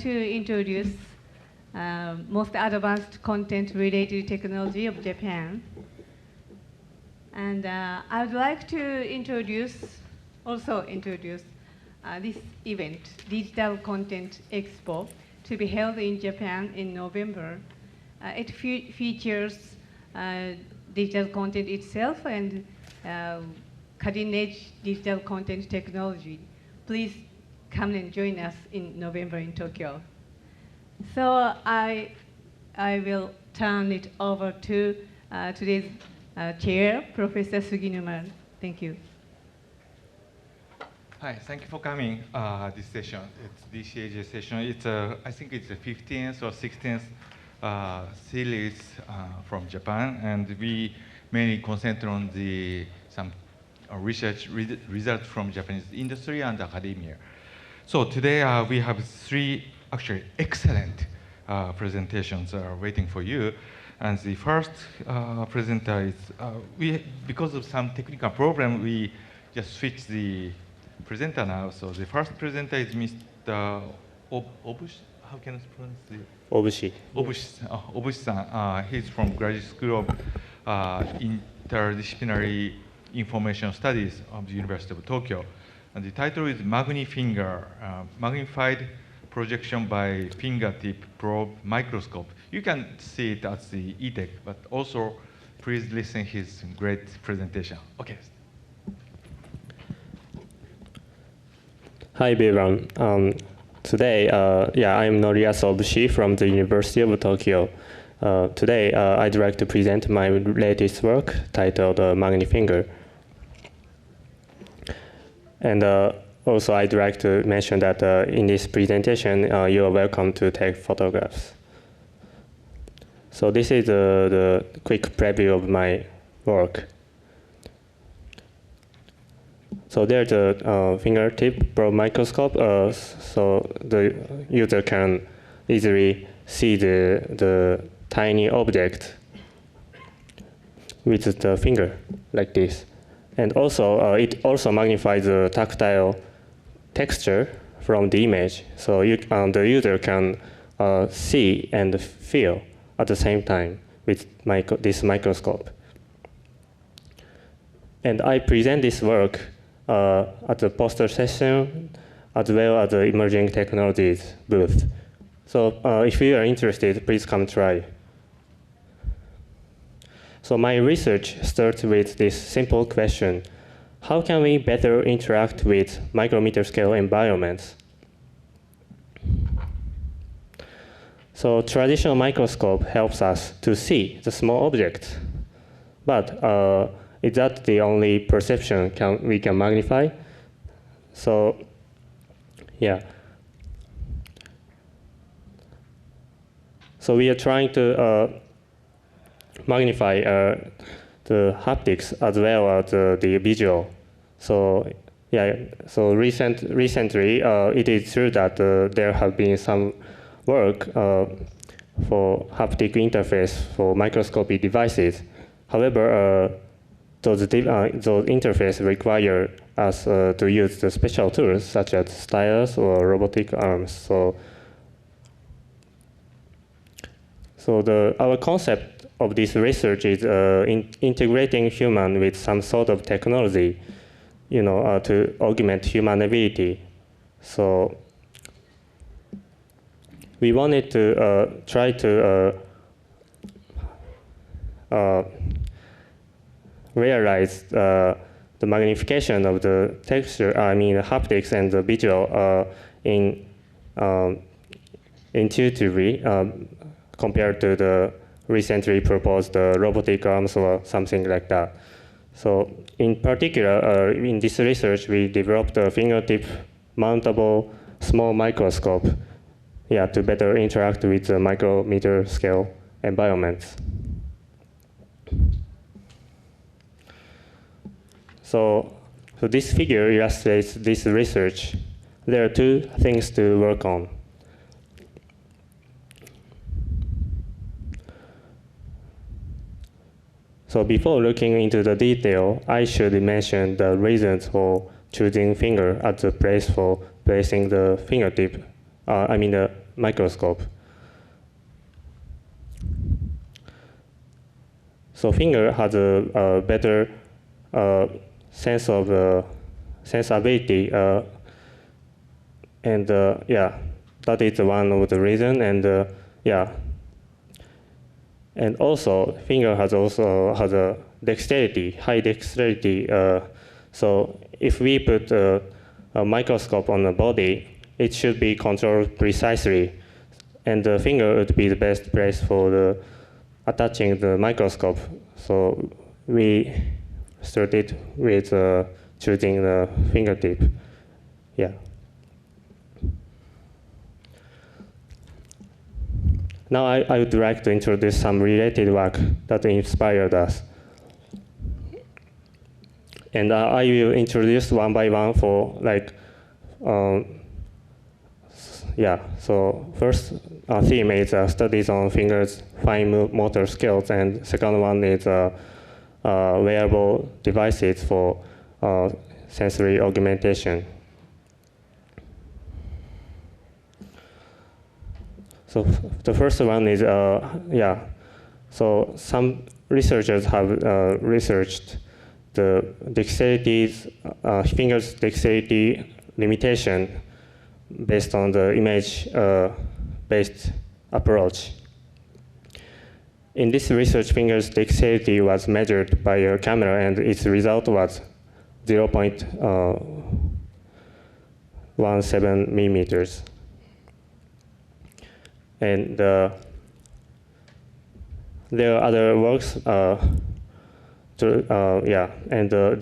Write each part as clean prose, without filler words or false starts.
to introduce most advanced content-related technology of Japan. And I would like to also introduce this event, Digital Content Expo, to be held in Japan in November. It features digital content itself and cutting-edge digital content technology. Please come and join us in November in Tokyo. So I will turn it over to today's chair, Professor Suginuma. Thank you. Hi, thank you for coming this session. It's Dcaj session. I think it's the 15th or 16th series from Japan, and we mainly concentrate on some research results from Japanese industry and academia. So today we have three actually excellent presentations waiting for you. And the first presenter is, because of some technical problem, we just switched the presenter now. So the first presenter is Mr. Obushi. How can I pronounce the? Obushi. Obushi-san. He's from Graduate School of Interdisciplinary Information Studies of the University of Tokyo. And the title is Magnifinger, Magnified Projection by Fingertip Probe Microscope. You can see it at the ETEC, but also please listen to his great presentation. Okay. Hi, everyone. Today, I'm Noriyasu Obushi from the University of Tokyo. Today, I'd like to present my latest work titled Magnifinger. And also, I'd like to mention that in this presentation, you are welcome to take photographs. So this is the quick preview of my work. So there's a fingertip probe microscope, so the user can easily see the tiny object with the finger, like this. And also, it also magnifies the tactile texture from the image, so the user can see and feel at the same time with this microscope. And I present this work at the poster session as well as the emerging technologies booth. So if you are interested, please come try. So my research starts with this simple question: how can we better interact with micrometer scale environments? So traditional microscope helps us to see the small object, but is that the only perception we can magnify? So, yeah. So we are trying to magnify the haptics as well as the visual. So, yeah. So recently, it is true that there have been some work for haptic interface for microscopy devices. However, those interfaces require us to use the special tools such as stylus or robotic arms. So our concept of this research is integrating human with some sort of technology, to augment human ability. So we wanted to try to realize the magnification of the texture, the haptics and the visual intuitively compared to the recently proposed robotic arms or something like that. So in particular, in this research, we developed a fingertip mountable small microscope, to better interact with the micrometer scale environments. So this figure illustrates this research. There are two things to work on. So before looking into the detail, I should mention the reasons for choosing finger as the place for placing the fingertip, the microscope. So finger has a better sense of sensibility, and yeah, that is one of the reason. And yeah, and also finger has a dexterity, high dexterity. So if we put a microscope on the body, it should be controlled precisely, and the finger would be the best place for the attaching the microscope. So we started with choosing the fingertip. Yeah. Now I would like to introduce some related work that inspired us. And I will introduce one by one for like, yeah, so first theme is studies on fingers' fine motor skills, and second one is wearable devices for sensory augmentation. So the first one is, yeah, so some researchers have researched the dexterity's, fingers' dexterity limitation based on the image-based approach. In this research, fingers' dexterity was measured by a camera, and its result was 0.17 millimeters. And there are other works, yeah, and in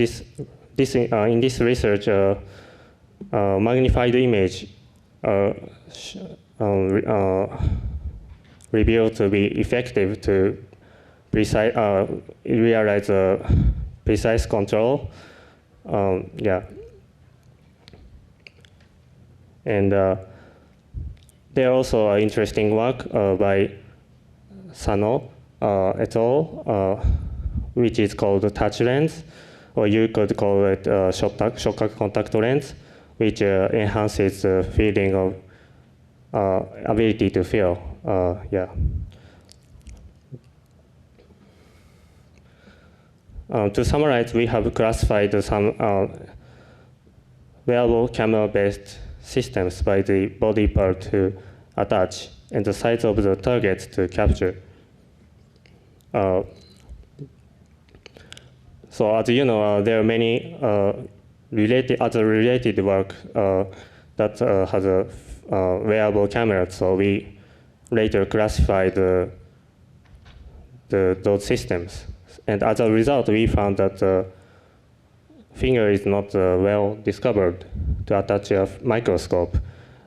this research, magnified image revealed to be effective to realize precise control. Yeah, and there are also interesting work by Sano et al., which is called touch lens, or you could call it shock contact lens, which enhances the feeling of ability to feel. Yeah. To summarize, we have classified some wearable camera-based systems by the body part to attach and the size of the target to capture. So as you know, there are many related work that has a wearable camera. So we later classified those systems. And as a result, we found that the finger is not well discovered to attach a microscope,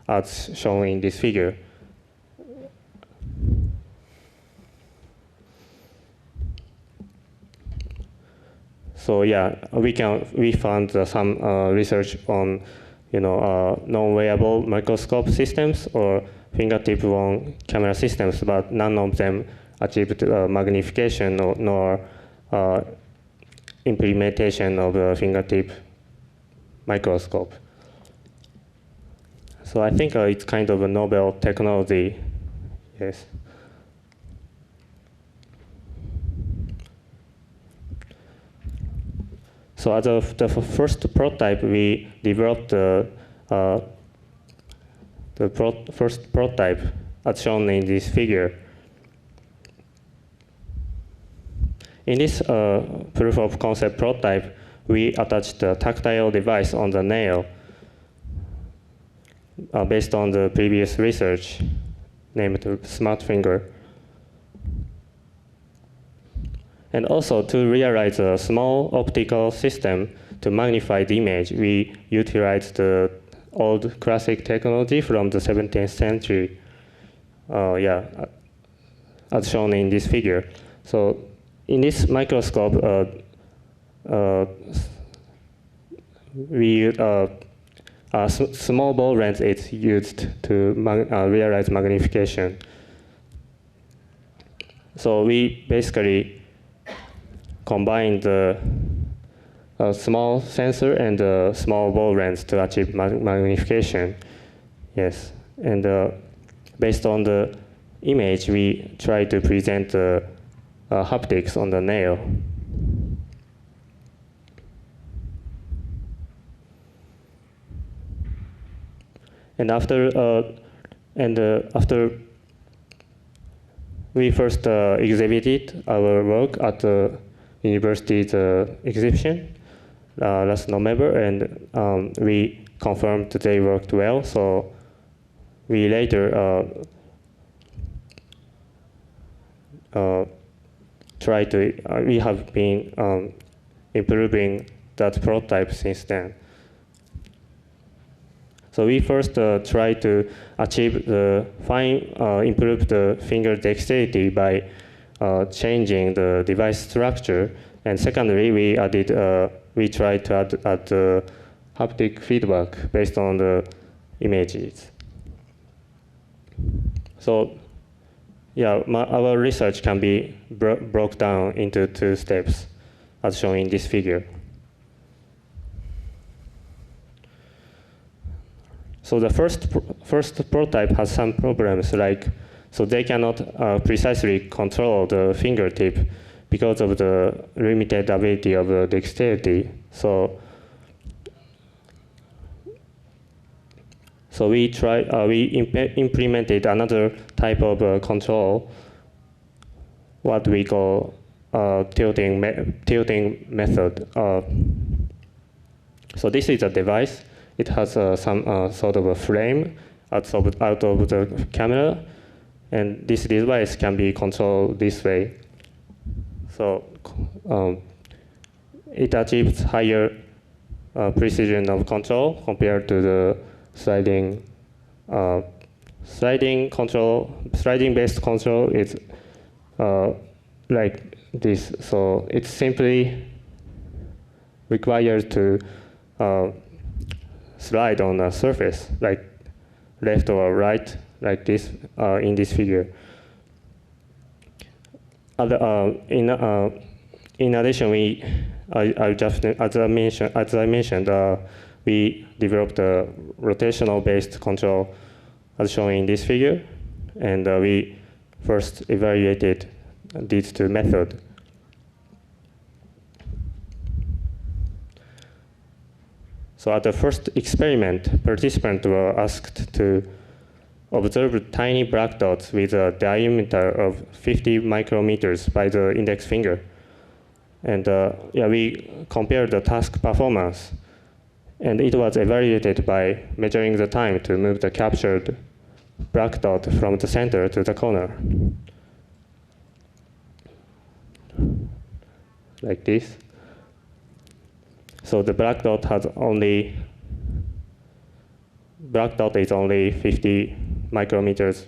as shown in this figure. So yeah, we found some research on, non-wearable microscope systems or fingertip-on camera systems, but none of them achieved magnification nor implementation of a fingertip microscope. So I think it's kind of a novel technology, yes. So as of the first prototype, we developed the first prototype as shown in this figure. In this proof of concept prototype, we attached a tactile device on the nail based on the previous research named Smart Finger. And also to realize a small optical system to magnify the image, we utilized the old classic technology from the 17th century, yeah, as shown in this figure. So in this microscope, a small ball lens is used to realize magnification. So we basically combine the small sensor and the small ball lens to achieve magnification. Yes, and based on the image, we try to present the haptics on the nail. And after we first exhibited our work at the university's exhibition last November, and we confirmed that they worked well. So we later we have been improving that prototype since then. So we first try to achieve improve the finger dexterity by changing the device structure. And secondly, we tried to add haptic feedback based on the images. So yeah, our research can be broke down into 2 steps, as shown in this figure. So the first prototype has some problems, so they cannot precisely control the fingertip because of the limited ability of the dexterity. So we implemented another type of control, what we call tilting method. So this is a device. It has some sort of a frame out of the camera, and this device can be controlled this way. So it achieves higher precision of control compared to the sliding-based control is like this. So it simply requires to slide on a surface, like left or right, like this in this figure. In addition, as I mentioned, we developed a rotational-based control, as shown in this figure, and we first evaluated these 2 methods. So at the first experiment, participants were asked to observe tiny black dots with a diameter of 50 micrometers by the index finger. And we compared the task performance. And it was evaluated by measuring the time to move the captured black dot from the center to the corner. Like this. So the black dot is only 50 micrometers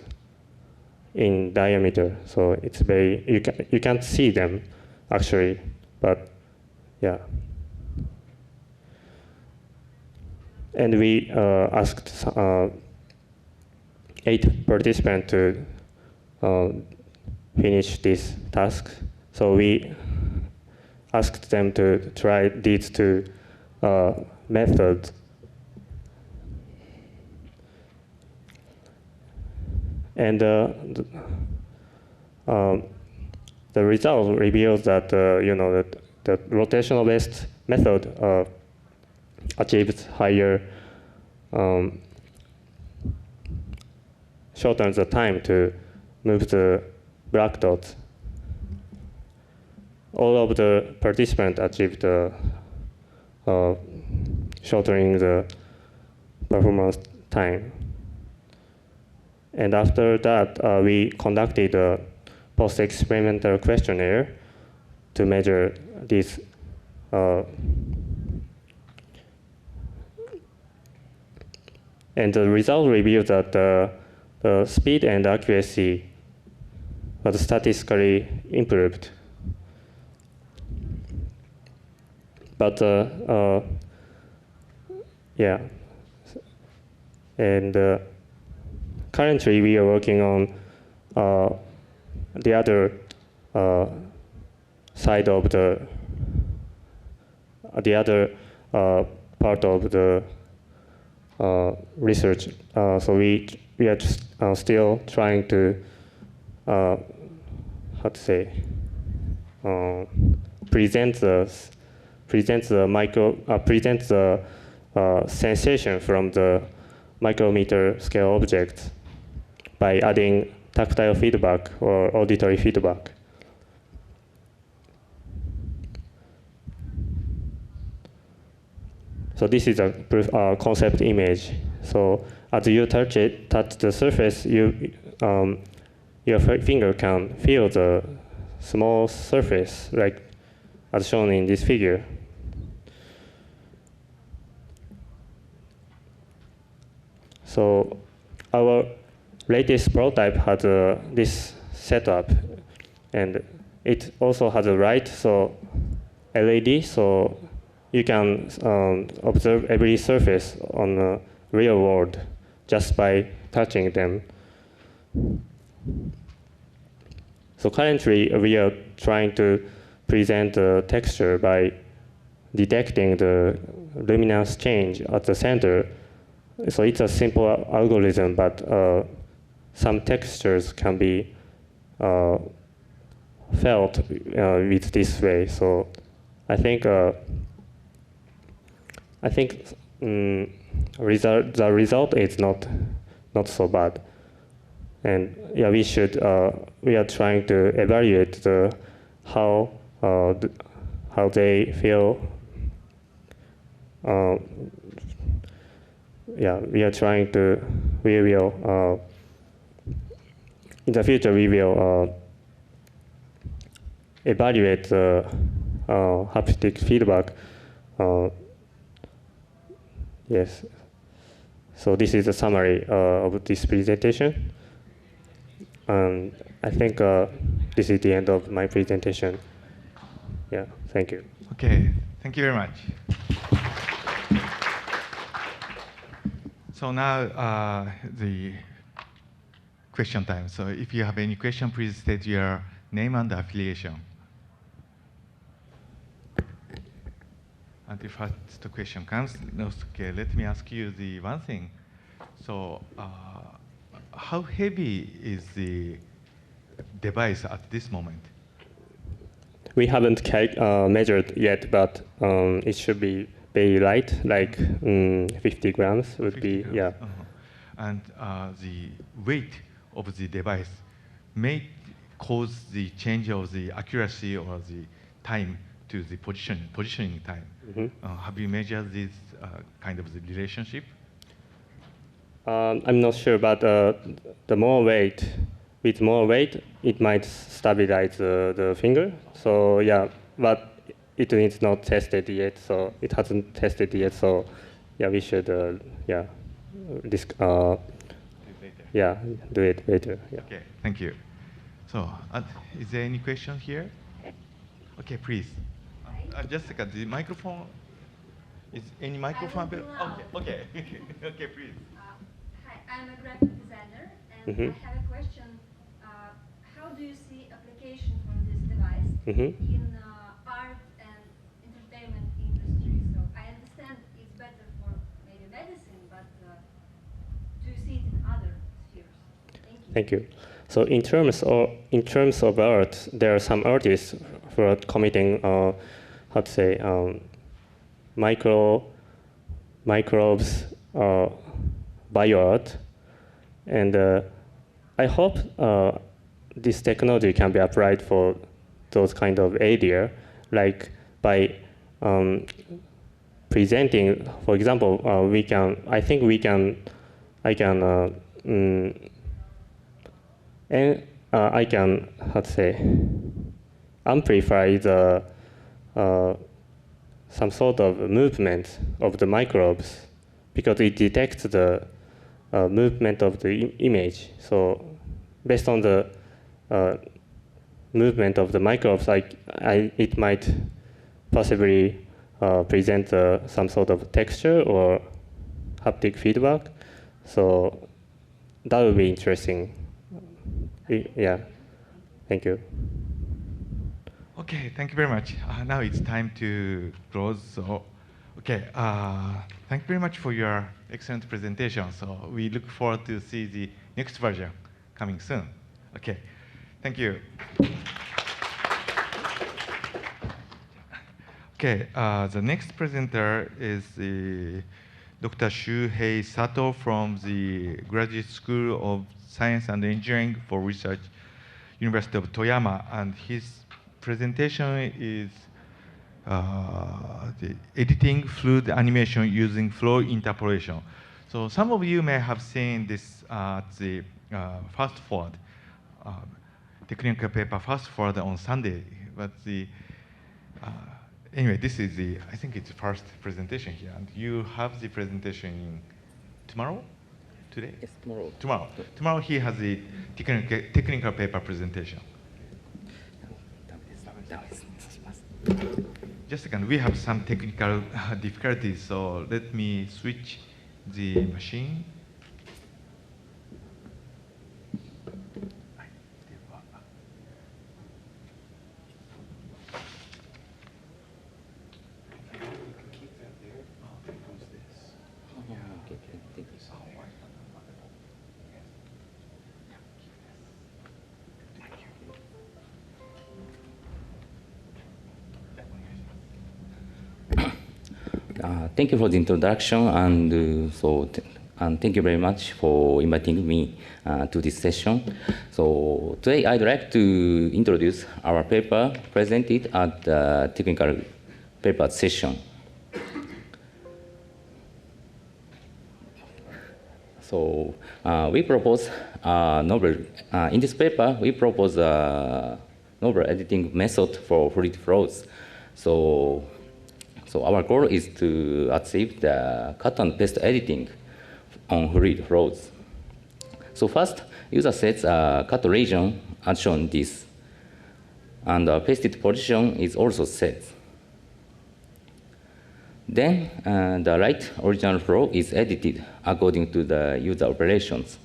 in diameter. So it's you can't see them actually, but yeah. And we asked 8 participants to finish this task. So we asked them to try these 2 methods. And the result reveals that the rotational-based method achieves higher, shortens the time to move the black dots. All of the participants achieved shortening the performance time. And after that, we conducted a post-experimental questionnaire to measure this. And the result revealed that the speed and accuracy was statistically improved. But yeah, and currently we are working on the other side of the other part of the research. So we are just, still trying to how to say present the sensation from the micrometer scale objects by adding tactile feedback or auditory feedback. So this is a concept image. So as you touch the surface, your finger can feel the small surface, like as shown in this figure. So our latest prototype has this setup, and it also has a light, so LED, so you can observe every surface on the real world just by touching them. So currently, we are trying to present the texture by detecting the luminance change at the center. So it's a simple algorithm, but some textures can be felt with this way. So I think the result is not so bad. And yeah, we are trying to evaluate how they feel. We will in the future we will evaluate the haptic feedback. Yes. So this is a summary of this presentation. I think this is the end of my presentation. Yeah, thank you. Okay, thank you very much. So now the question time. So if you have any question, please state your name and affiliation. And the first question comes. Okay, let me ask you the one thing. So how heavy is the device at this moment? We haven't measured yet, but it should be very light, like 50 grams would 50 be, grams. Yeah. And the weight of the device may cause the change of the accuracy or the time to the positioning time. Mm-hmm. Have you measured this kind of the relationship? I'm not sure, but with more weight, it might stabilize the finger. So yeah, but it is not tested yet. So it hasn't tested yet. So yeah, we should do it later. Yeah. Okay, thank you. So is there any question here? Okay, please. Jessica, the microphone. Is any microphone? Okay, okay, please. Hi, I'm a graphic designer, and I have a question. How do you see application from this device in art and entertainment industry? So I understand it's better for maybe medicine, but do you see it in other spheres? Thank you. So in terms of art, there are some artists who are committing microbes bioart, and I hope this technology can be applied for those kind of area, like by presenting, for example, I can amplify the some sort of movement of the microbes, because it detects the movement of the image. So based on the movement of the microbes, it might possibly present some sort of texture or haptic feedback. So that would be interesting. Yeah, thank you. Okay, thank you very much. Now it's time to close. So Okay, thank you very much for your excellent presentation. So we look forward to see the next version coming soon. Okay, thank you. Okay, the next presenter is Dr. Shuhei Sato from the Graduate School of Science and Engineering for Research, University of Toyama, and his presentation is the editing fluid animation using flow interpolation. So some of you may have seen this at the Fast Forward, technical paper Fast Forward on Sunday, but anyway, this is I think it's the first presentation here, and you have the presentation tomorrow? Today? Yes, tomorrow. Tomorrow. Tomorrow he has the technical paper presentation. Just a second, we have some technical difficulties, so let me switch the machine. Thank you for the introduction, and and thank you very much for inviting me to this session. So today I'd like to introduce our paper presented at the technical paper session. So we propose a novel. In this paper, we propose a novel editing method for fluid flows. So our goal is to achieve the cut and paste editing on fluid flows. So first, user sets a cut region as shown this, and the pasted position is also set. Then the right original flow is edited according to the user operations.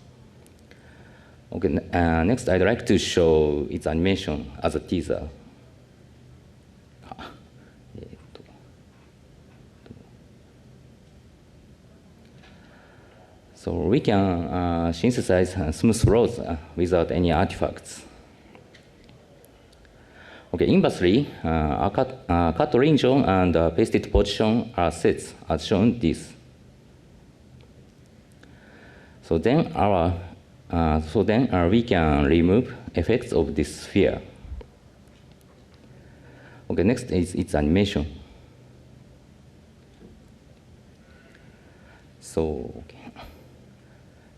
Okay, next I'd like to show its animation as a teaser. So we can synthesize smooth flows without any artifacts. Okay, inversely, cut region and pasted position are set as shown this. So then we can remove effects of this sphere. Okay, next is its animation. So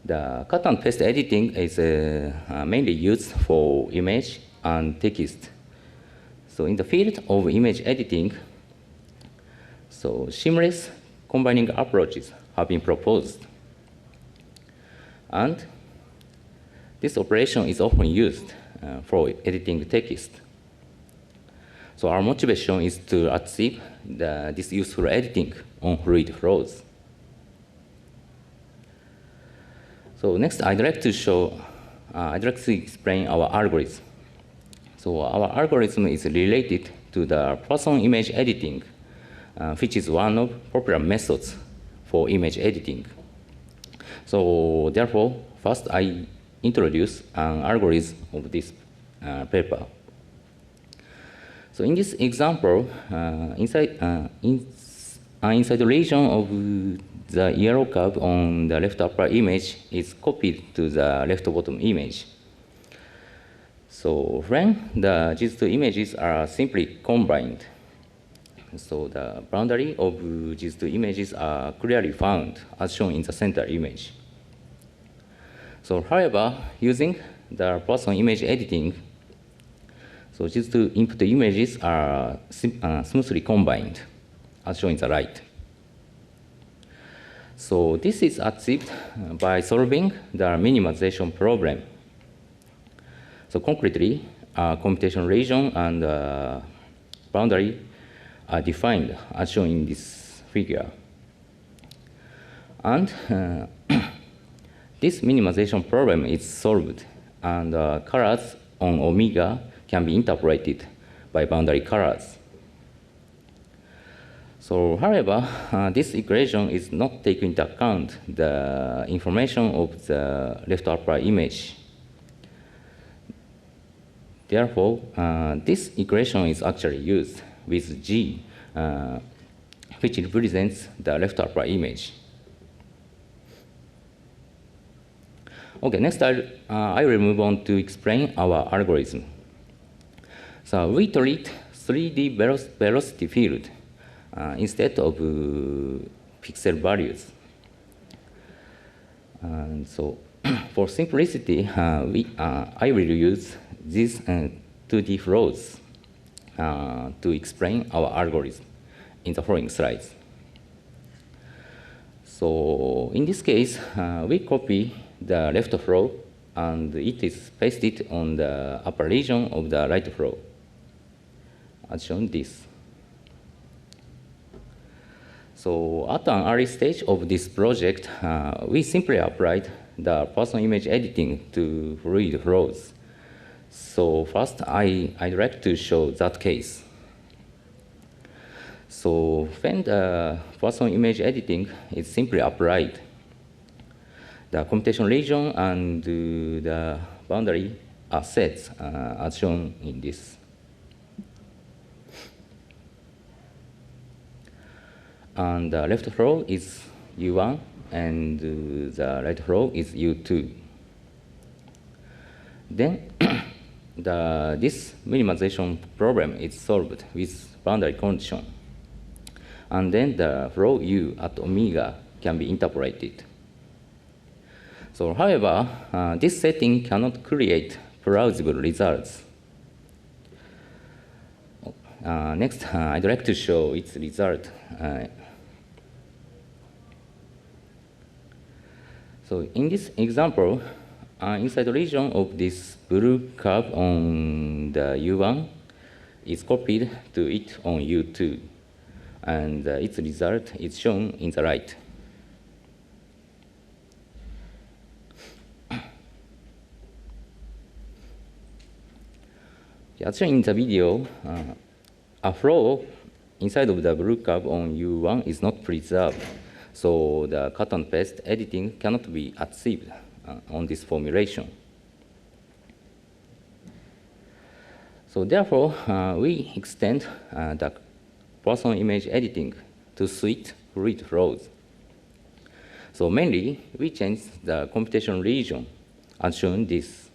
the cut and paste editing is mainly used for image and text. So in the field of image editing, so seamless combining approaches have been proposed. And this operation is often used for editing text. So our motivation is to achieve this useful editing on fluid flows. So next, I'd like to explain our algorithm. So our algorithm is related to the person image editing, which is one of popular methods for image editing. So therefore, first I introduce an algorithm of this paper. So in this example, inside the region of the yellow curve on the left upper image is copied to the left bottom image. So when these two images are simply combined, so the boundary of these two images are clearly found as shown in the center image. So however, using the person image editing, so these two input images are smoothly combined as shown in the right. So this is achieved by solving the minimization problem. So concretely, computation region and boundary are defined as shown in this figure. And this minimization problem is solved, and colors on omega can be interpolated by boundary colors. So, however, this equation is not taking into account the information of the left upper image. Therefore, this equation is actually used with G, which represents the left upper image. Okay, next I will move on to explain our algorithm. So we treat 3D velocity field instead of pixel values. And so for simplicity, I will use these 2D flows to explain our algorithm in the following slides. So in this case, we copy the left flow and it is pasted on the upper region of the right flow, as shown this. So at an early stage of this project, we simply applied the person image editing to fluid flows. So first, I'd like to show that case. So when the person image editing is simply applied, the computation region and the boundary are set as shown in this. And the left flow is U1 and the right flow is U2. Then this minimization problem is solved with boundary condition. And then the flow U at omega can be interpolated. So, however, this setting cannot create plausible results. Next, I'd like to show its result. So in this example, inside the region of this blue curve on the U1 is copied to it on U2, and its result is shown in the right. As shown in the video, a flow inside of the blue curve on U1 is not preserved. So the cut and paste editing cannot be achieved on this formulation. So therefore, we extend the person image editing to suit fluid flows. So mainly, we change the computation region, as shown this.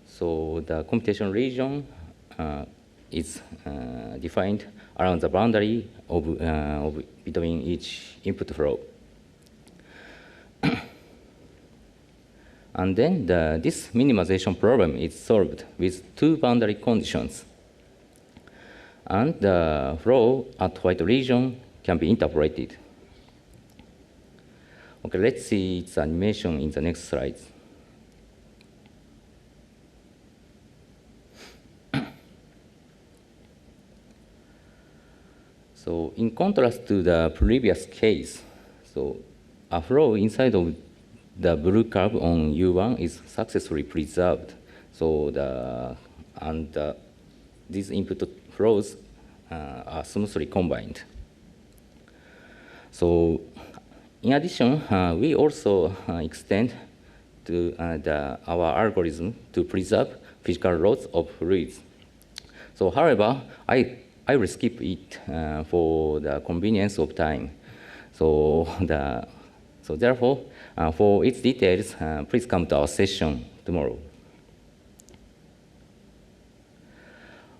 So the computation region is defined around the boundary of between each input flow. And then this minimization problem is solved with two boundary conditions. And the flow at white region can be interpolated. Okay, let's see its animation in the next slides. So in contrast to the previous case, so a flow inside of the blue curve on U1 is successfully preserved. So these input flows are smoothly combined. So in addition, we also extend to our algorithm to preserve physical loss of fluids. So however, I will skip it for the convenience of time. So therefore, for its details, please come to our session tomorrow.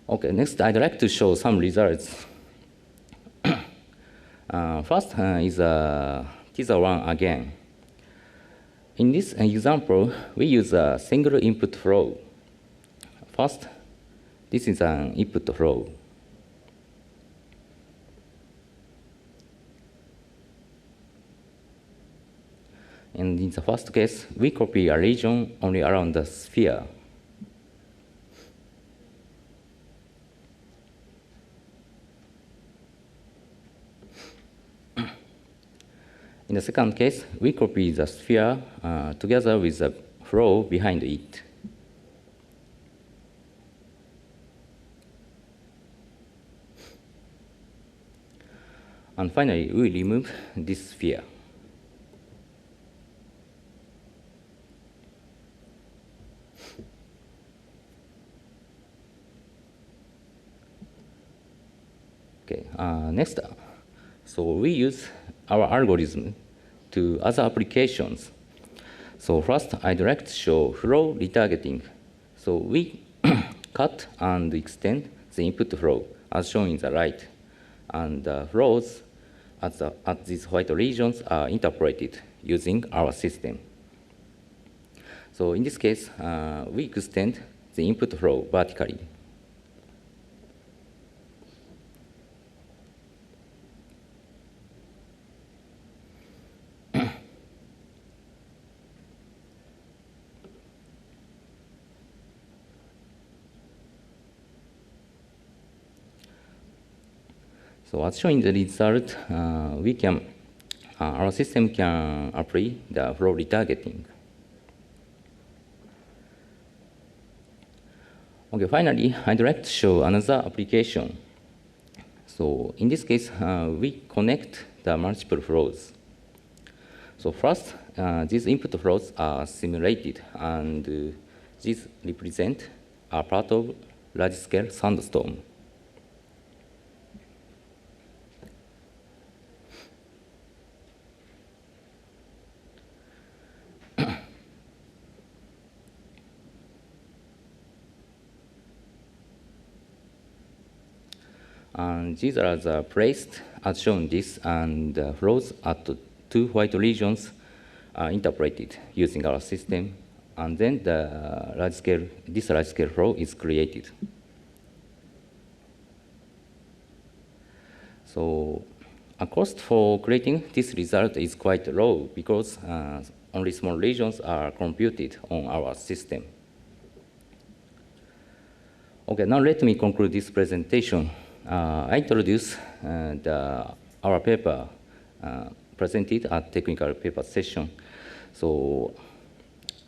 Okay, next I'd like to show some results. First is teaser one again. In this example, we use a single input flow. First, this is an input flow. And in the first case, we copy a region only around the sphere. In the second case, we copy the sphere together with the flow behind it. And finally, we remove this sphere. Okay, next, so we use our algorithm to other applications. So first, I'd like to show flow retargeting. So we cut and extend the input flow, as shown in the right. And the flows at these white regions are interpreted using our system. So in this case, we extend the input flow vertically. So as shown in the result, our system can apply the flow retargeting. Okay, finally, I'd like to show another application. So in this case, we connect the multiple flows. So first, these input flows are simulated, and these represent a part of large-scale thunderstorm. And these are placed as shown this, and the flows at the two white regions are interpreted using our system, and then this large-scale flow is created. So a cost for creating this result is quite low because only small regions are computed on our system. Okay, now let me conclude this presentation. I introduce our paper presented at technical paper session. So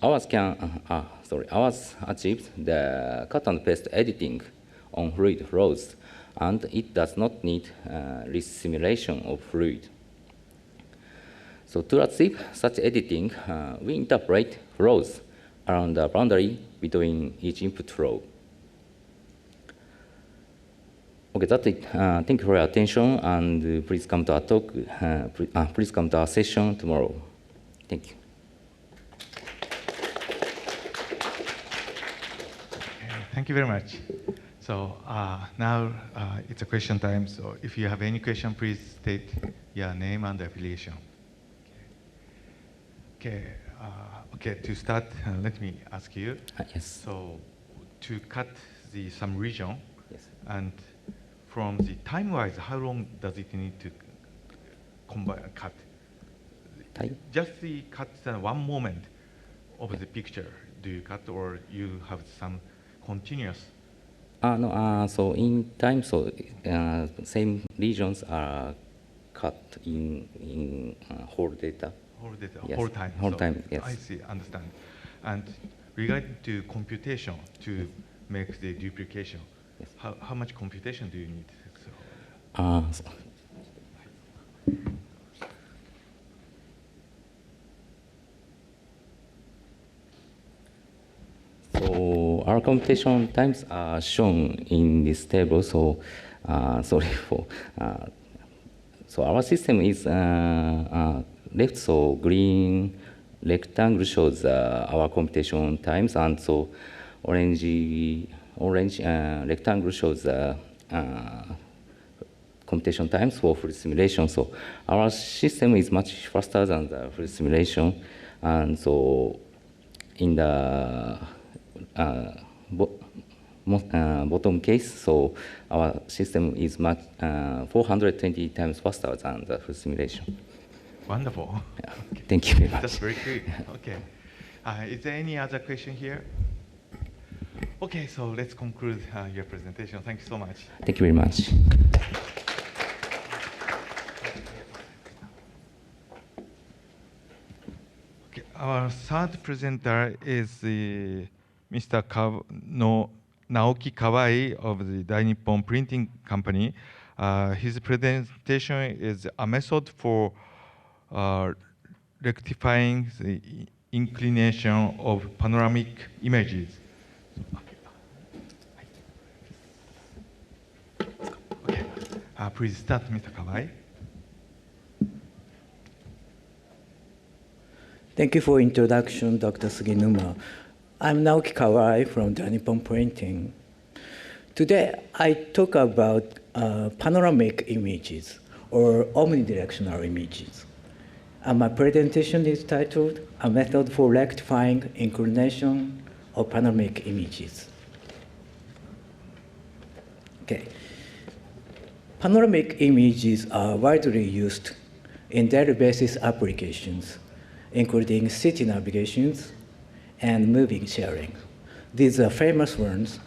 ours achieved the cut and paste editing on fluid flows, and it does not need risk simulation of fluid. So to achieve such editing, we interpolate flows around the boundary between each input flow. Okay, that's it. Thank you for your attention, and please come to our talk. Please come to our session tomorrow. Thank you. Thank you very much. So now it's a question time. So if you have any question, please state your name and affiliation. Okay. Okay. To start, let me ask you. Yes. So to cut some region, Yes. and from the time-wise, how long does it need to cut? Time? Just the cut one moment of the picture. Do you cut, or you have some continuous? No. So in time, so same regions are cut in whole data. Whole data, Yes. whole time. Whole So time. Yes. I see. Understand. And regarding to computation to make the duplication, Yes. how much computation do you need? So our computation times are shown in this table. So sorry for. So our system is left. So green rectangle shows our computation times, and so orange rectangle shows computation times for full simulation. So our system is much faster than the full simulation, and so in the bottom case, so our system is much 420 times faster than the full simulation. Wonderful. Yeah. Okay. Thank you very much. That's very clear. Okay. Is there any other question here? Okay, so let's conclude your presentation. Thank you so much. Thank you very much. Okay, our third presenter is Mr. Naoki Kawai of the Dai Nippon Printing Company. His presentation is a method for rectifying the inclination of panoramic images. Okay. Please start, Mr. Kawai. Thank you for introduction, Dr. Suginuma. I'm Naoki Kawai from the Nippon Printing. Today, I talk about panoramic images or omnidirectional images. And my presentation is titled, A Method for Rectifying Inclination of Panoramic Images. Okay. Panoramic images are widely used in daily basis applications, including city navigations and moving sharing. These are famous ones.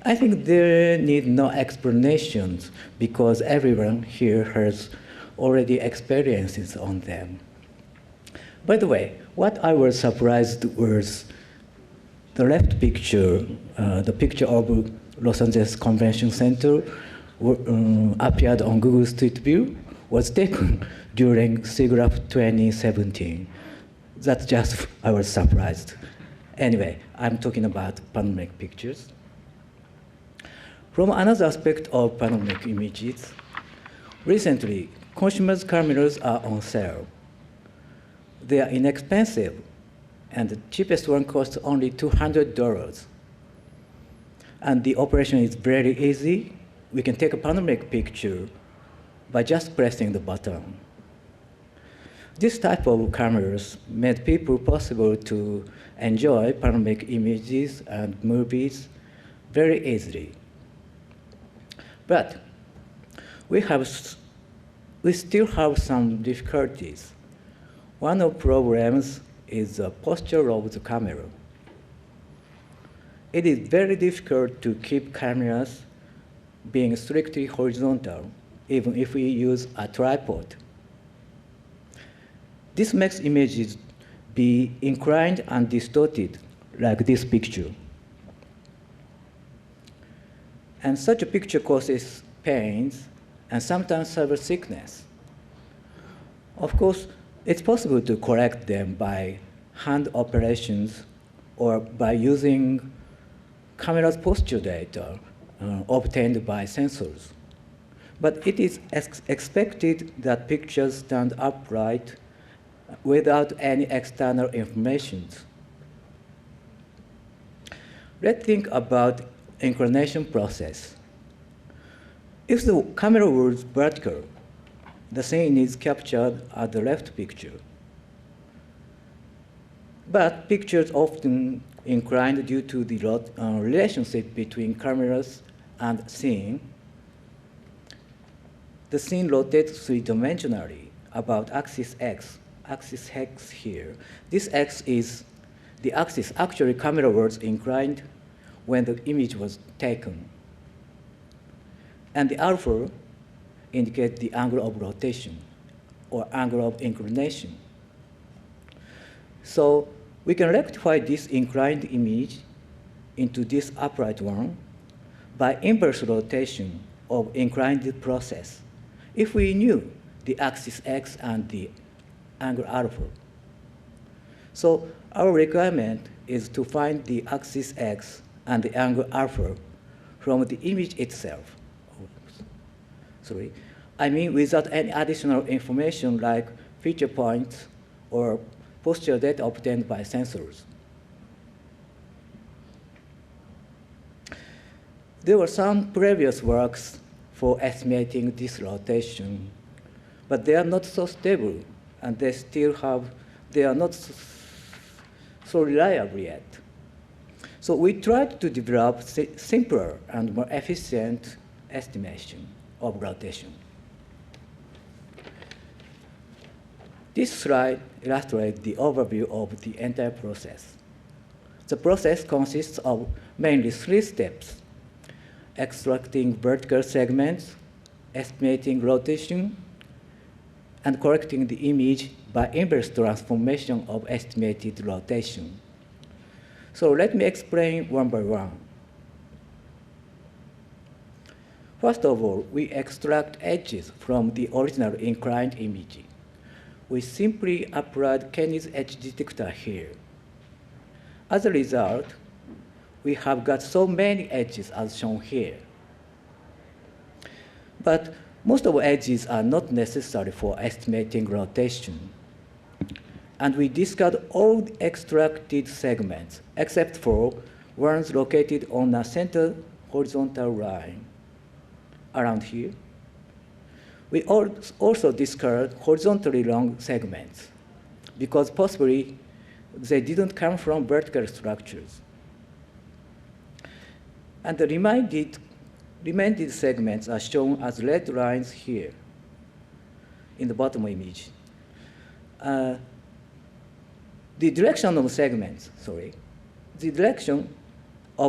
I think there need no explanations because everyone here has already experiences on them. By the way, what I was surprised was the left picture, the picture of Los Angeles Convention Center appeared on Google Street View, was taken during SIGGRAPH 2017. That's just, I was surprised. Anyway, I'm talking about panoramic pictures. From another aspect of panoramic images, recently, consumers' cameras are on sale. They are inexpensive, and the cheapest one costs only $200. And the operation is very easy. We can take a panoramic picture by just pressing the button. This type of cameras made people possible to enjoy panoramic images and movies very easily. But we still have some difficulties. One of the problems is the posture of the camera. It is very difficult to keep cameras being strictly horizontal, even if we use a tripod. This makes images be inclined and distorted, like this picture. And such a picture causes pains and sometimes severe sickness. Of course, it's possible to correct them by hand operations or by using camera's posture data obtained by sensors. But it is expected that pictures stand upright without any external information. Let's think about inclination process. If the camera was vertical, the scene is captured at the left picture. But pictures often inclined due to the relationship between cameras and scene. The scene rotates three-dimensionally about axis X here. This X is the axis actually camera was inclined when the image was taken. And the alpha indicates the angle of rotation or angle of inclination. So we can rectify this inclined image into this upright one by inverse rotation of inclined process if we knew the axis X and the angle alpha. So our requirement is to find the axis X and the angle alpha from the image itself. I mean without any additional information like feature points or posture data obtained by sensors. There were some previous works for estimating this rotation, but they are not so stable, and they are not so reliable yet. So we tried to develop simpler and more efficient estimation of rotation. This slide illustrates the overview of the entire process. The process consists of mainly 3 steps: extracting vertical segments, estimating rotation, and correcting the image by inverse transformation of estimated rotation. So let me explain one by one. First of all, we extract edges from the original inclined image. We simply applied Kenny's edge detector here. As a result, we have got so many edges as shown here. But most of the edges are not necessary for estimating rotation. And we discard all the extracted segments, except for ones located on a center horizontal line around here. We also discard horizontally long segments, because possibly they didn't come from vertical structures. And the remaining segments are shown as red lines here in the bottom image. The direction of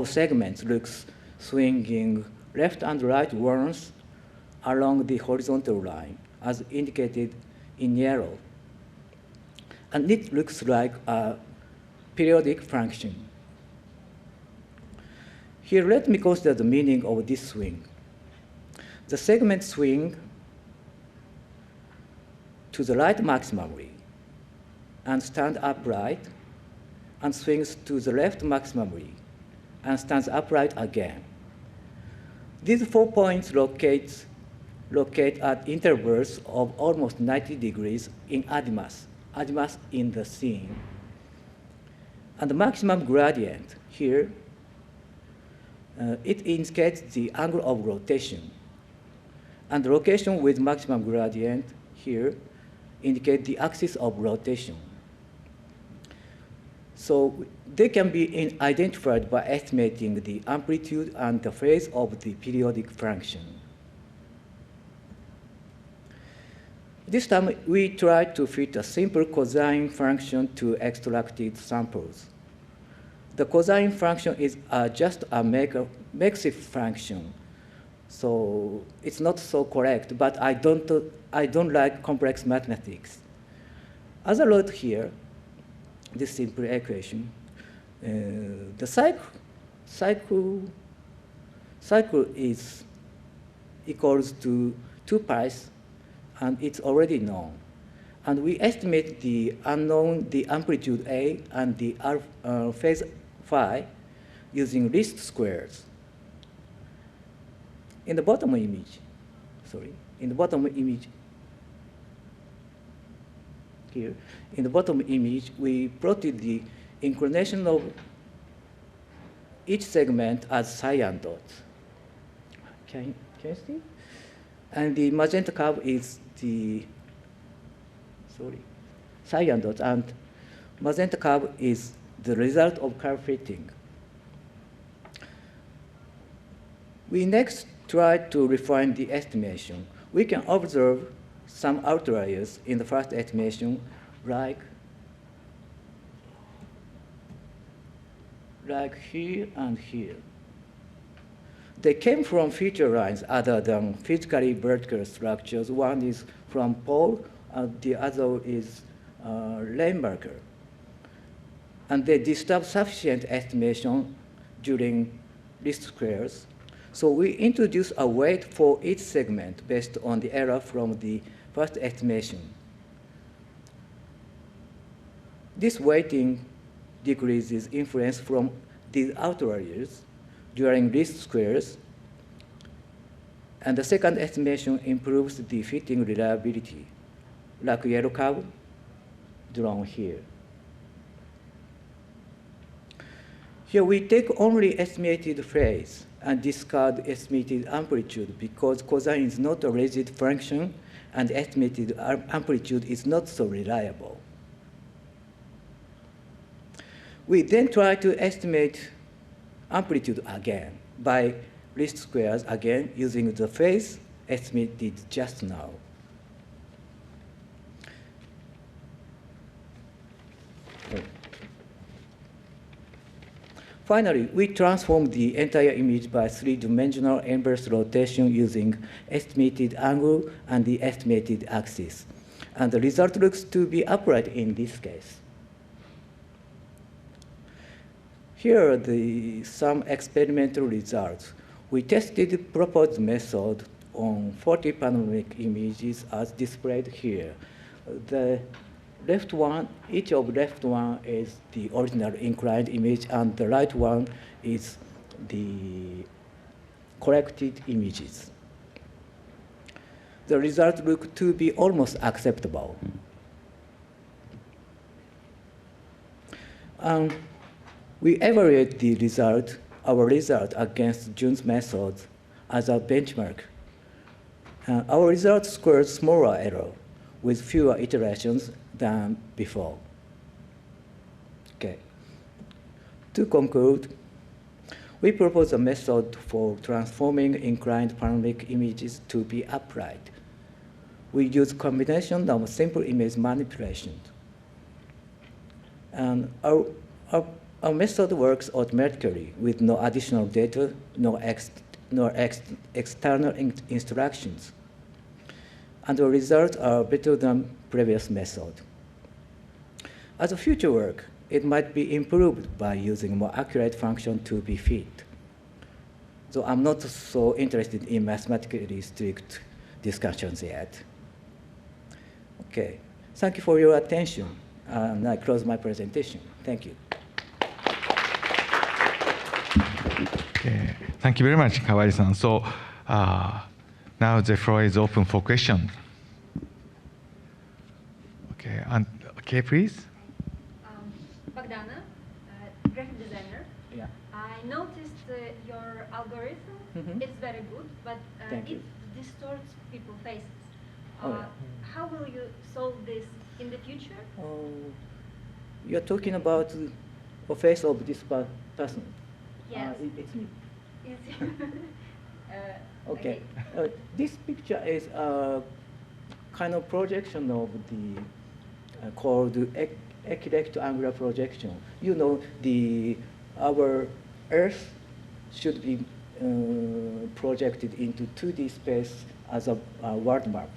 segments looks swinging left and right ones along the horizontal line, as indicated in yellow. And it looks like a periodic function. Here, let me consider the meaning of this swing. The segments swing to the right maximally and stand upright, and swings to the left maximally and stands upright again. These 4 points locate at intervals of almost 90 degrees in azimuth in the scene. And the maximum gradient here, it indicates the angle of rotation. And the location with maximum gradient here indicate the axis of rotation. So they can be identified by estimating the amplitude and the phase of the periodic function. This time, we tried to fit a simple cosine function to extracted samples. The cosine function is just a makeshift function, so it's not so correct, but I don't like complex mathematics. As I wrote here, this simple equation, the cycle is equals to 2 pi, and it's already known. And we estimate the unknown, the amplitude A and the phase phi using least squares. In the bottom image, here, in the bottom image, we plotted the inclination of each segment as cyan dots. Can you see? And the magenta curve is the, cyan dots, and magenta curve is the result of curve fitting. We next tried to refine the estimation. We can observe some outliers in the first estimation, like here and here. They came from feature lines other than physically vertical structures. One is from pole, and the other is lane marker. And they disturb sufficient estimation during least squares. So we introduce a weight for each segment based on the error from the first estimation. This weighting decreases influence from these outliers during least squares, and the second estimation improves the fitting reliability, like yellow curve drawn here. Here we take only estimated phase and discard estimated amplitude because cosine is not a rigid function and estimated amplitude is not so reliable. We then try to estimate amplitude again by least squares again using the phase estimated just now. Finally, we transform the entire image by three-dimensional inverse rotation using estimated angle and the estimated axis. And the result looks to be upright in this case. Here are some experimental results. We tested the proposed method on 40 panoramic images as displayed here. The left one, each of left one is the original inclined image, and the right one is the corrected images. The results look to be almost acceptable. We evaluate the result, our result against Jun's method as a benchmark. Our result scores smaller error with fewer iterations than before. Okay. To conclude, we propose a method for transforming inclined panoramic images to be upright. We use combination of simple image manipulation. And our method works automatically with no additional data, nor external instructions. And the results are better than previous method. As a future work, it might be improved by using more accurate function to be fit. So I'm not so interested in mathematically strict discussions yet. Okay, thank you for your attention. And I close my presentation. Thank you. Okay. Thank you very much, Kawai-san. So now the floor is open for questions. Okay, okay, please. Bogdana, graphic designer. Yeah. I noticed your algorithm is very good, but it distorts people's faces. How will you solve this in the future? You're talking about the face of this person. Yes. It's me. It's Okay. This picture is a kind of projection of the called equirectangular projection. You know, our Earth should be projected into 2D space as a world map.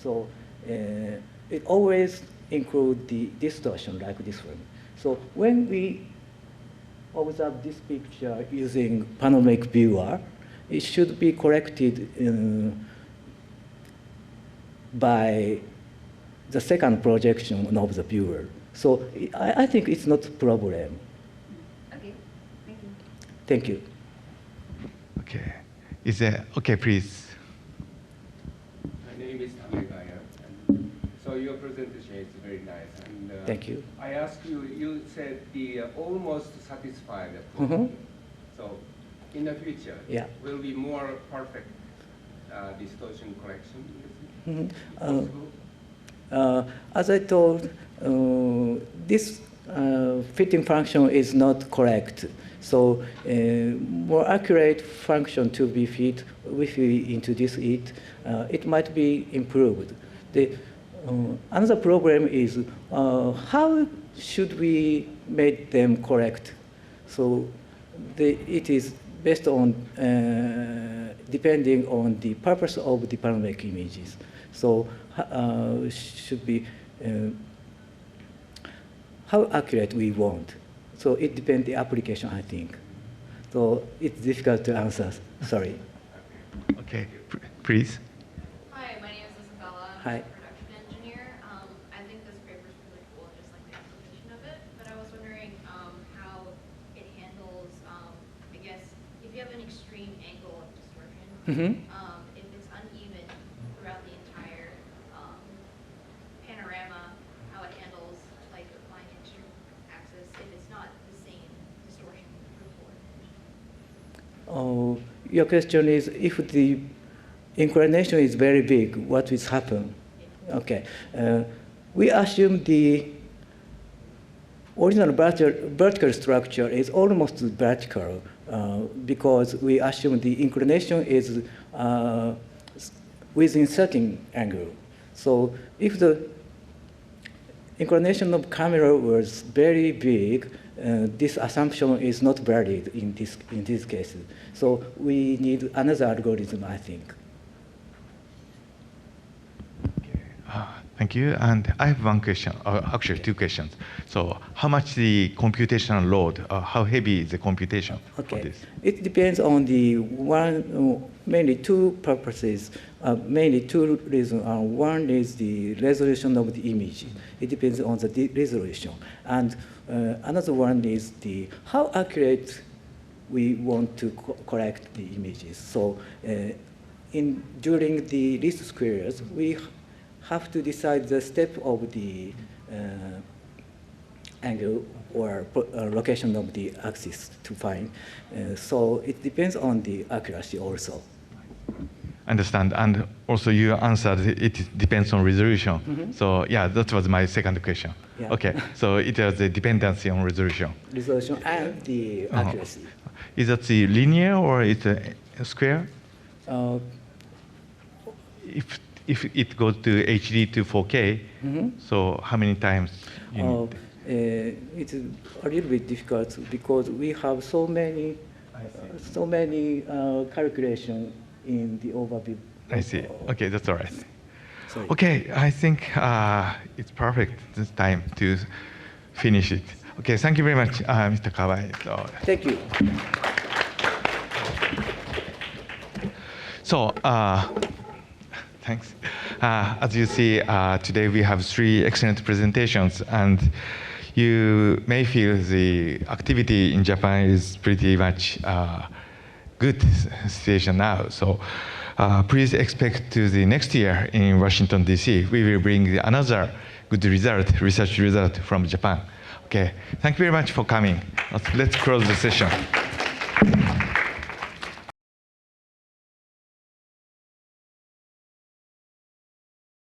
So it always includes the distortion like this one. So when we observe this picture using panoramic viewer, it should be corrected by the second projection of the viewer. So I think it's not a problem. Okay, thank you. Thank you. Okay. Is there, okay, please. My name is Tamegaya. So your presentation is very nice. And, Thank you. I asked you, you said the almost satisfied. So in the future, will be more perfect distortion correction? As I told, this fitting function is not correct. So more accurate function to be fit, if we introduce it, it might be improved. Another problem is how should we make them correct? So it is based on, depending on the purpose of the panoramic images. So should be how accurate we want. So it depends the application, I think. So it's difficult to answer, sorry. Okay, please. Hi, my name is Isabella. Hi. I'm a production engineer. I think this paper is really cool, just like the application of it. But I was wondering how it handles, I guess, if you have an extreme angle of distortion, if it's uneven throughout the entire panorama, how it handles like applying extreme axis if it's not the same distortion before. Your question is if the inclination is very big, what will happen? Okay. We assume the original vertical structure is almost vertical because we assume the inclination is within certain angle. So if the inclination of camera was very big, this assumption is not valid in this case. So we need another algorithm, I think. Okay. Thank you. And I have one question, or actually two questions. So how much the computational load, how heavy is the computation for this? It depends on the mainly two purposes, mainly two reasons. One is the resolution of the image. It depends on the resolution. And another one is how accurate we want to correct the images. So during the least squares, we have to decide the step of the angle or location of the axis to find. So it depends on the accuracy also. Understand. And also you answered it depends on resolution. Mm-hmm. So yeah, that was my second question. Yeah. Okay, so it has a dependency on resolution. Resolution and the accuracy. Is that the linear or it's a square? If it goes to HD to 4K, so how many times you need? It's a little bit difficult because we have so many calculations in the overview. I see. Okay, that's all right. Sorry. Okay, I think it's perfect this time to finish it. Okay, thank you very much, Mr. Kawai. Thank you. So, thanks. As you see, today we have 3 excellent presentations, and you may feel the activity in Japan is pretty much good situation now. So please expect to the next year in Washington, D.C. We will bring another good research result from Japan. Okay, thank you very much for coming. Let's close the session.